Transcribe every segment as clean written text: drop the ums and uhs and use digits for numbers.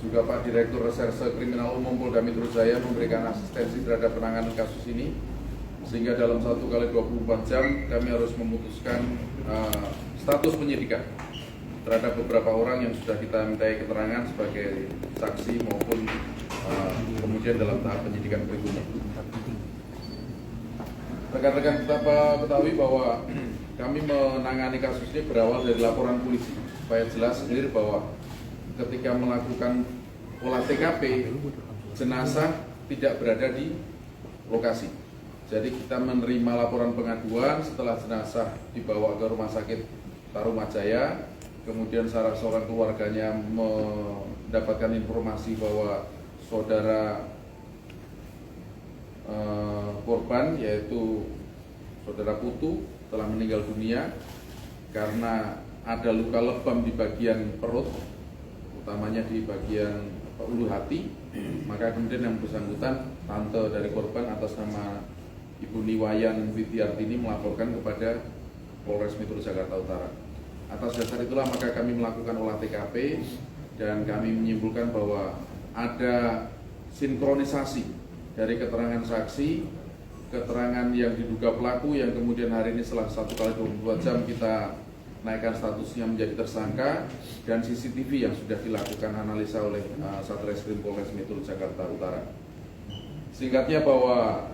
juga Pak Direktur Reserse Kriminal Umum Polda Metro Jaya memberikan asistensi terhadap penanganan kasus ini, sehingga dalam 1 kali 24 jam kami harus memutuskan status penyidikan terhadap beberapa orang yang sudah kita mintai keterangan sebagai saksi maupun kemudian dalam tahap penyidikan berikutnya. Rekan-rekan kita ketahui bahwa kami menangani kasus ini berawal dari laporan polisi, supaya jelas clear bahwa ketika melakukan olah TKP, jenazah tidak berada di lokasi. Jadi kita menerima laporan pengaduan setelah jenazah dibawa ke Rumah Sakit Tarumajaya, kemudian salah seorang keluarganya mendapatkan informasi bahwa saudara korban, yaitu saudara Putu, telah meninggal dunia karena ada luka lebam di bagian perut, utamanya di bagian ulu hati. Maka kemudian yang bersangkutan, tante dari korban atas nama Ibu Niwayan Widiartini melaporkan kepada Polres Metro Jakarta Utara. Atas dasar itulah maka kami melakukan olah TKP dan kami menyimpulkan bahwa ada sinkronisasi dari keterangan saksi, keterangan yang diduga pelaku yang kemudian hari ini setelah 1 kali 24 jam kita naikkan statusnya menjadi tersangka, dan CCTV yang sudah dilakukan analisa oleh Satreskrim Polres Metro Jakarta Utara. Singkatnya bahwa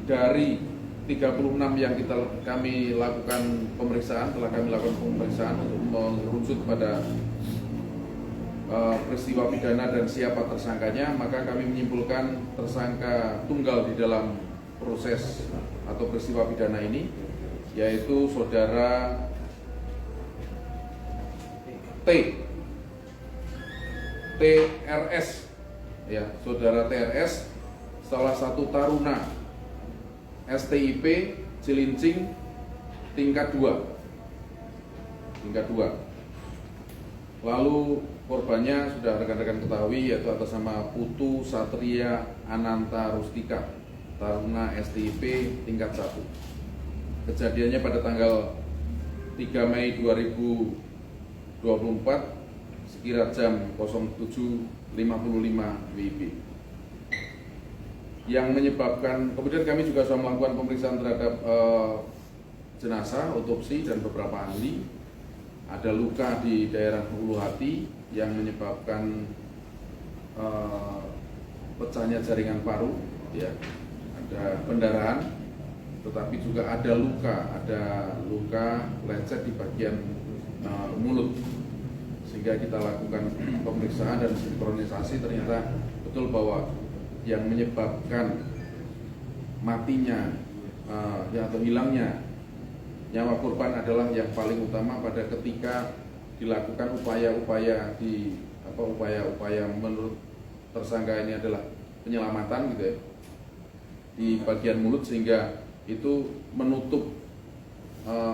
dari 36 yang kami lakukan pemeriksaan, telah kami lakukan pemeriksaan untuk merujuk pada peristiwa pidana dan siapa tersangkanya, maka kami menyimpulkan tersangka tunggal di dalam proses atau peristiwa pidana ini, yaitu saudara TRS, ya, saudara TRS, salah satu taruna STIP Cilincing tingkat 2. Lalu korbannya sudah rekan-rekan ketahui, yaitu atas nama Putu Satria Ananta Rustika, taruna STIP tingkat 1. Kejadiannya pada tanggal 3 Mei 2024 sekira jam 07.55 WIB. Yang menyebabkan, kemudian kami juga sudah melakukan pemeriksaan terhadap jenazah, otopsi dan beberapa ahli. Ada luka di daerah ulu hati yang menyebabkan pecahnya jaringan paru, ya, ada pendarahan, tetapi juga ada luka lecet di bagian mulut, sehingga kita lakukan pemeriksaan dan sinkronisasi. Ternyata betul bahwa yang menyebabkan matinya atau hilangnya nyawa korban adalah yang paling utama pada ketika dilakukan upaya-upaya menurut tersangka ini adalah penyelamatan, gitu ya, di bagian mulut, sehingga itu menutup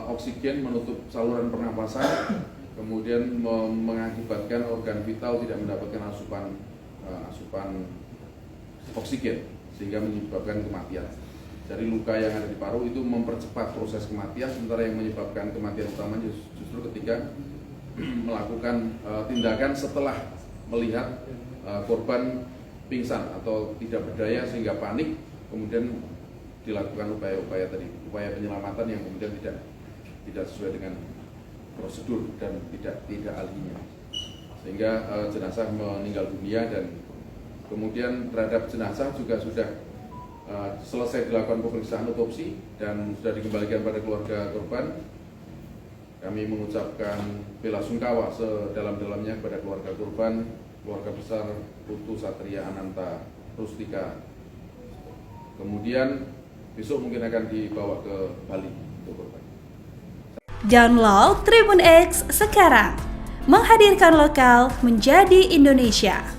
oksigen, menutup saluran pernapasan, kemudian mengakibatkan organ vital tidak mendapatkan asupan oksigen, sehingga menyebabkan kematian. Dari luka yang ada di paru itu mempercepat proses kematian, sementara yang menyebabkan kematian utama justru ketika melakukan tindakan setelah melihat korban pingsan atau tidak berdaya sehingga panik, kemudian dilakukan upaya penyelamatan yang kemudian tidak sesuai dengan prosedur dan tidak ahlinya, sehingga jenazah meninggal dunia. Dan kemudian terhadap jenazah juga sudah selesai dilakukan pemeriksaan otopsi dan sudah dikembalikan pada keluarga korban. Kami mengucapkan bela sungkawa sedalam-dalamnya kepada keluarga korban, keluarga besar Putu Satria Ananta Rustika. Kemudian besok mungkin akan dibawa ke Bali untuk korban. Download Tribun X sekarang, menghadirkan lokal menjadi Indonesia.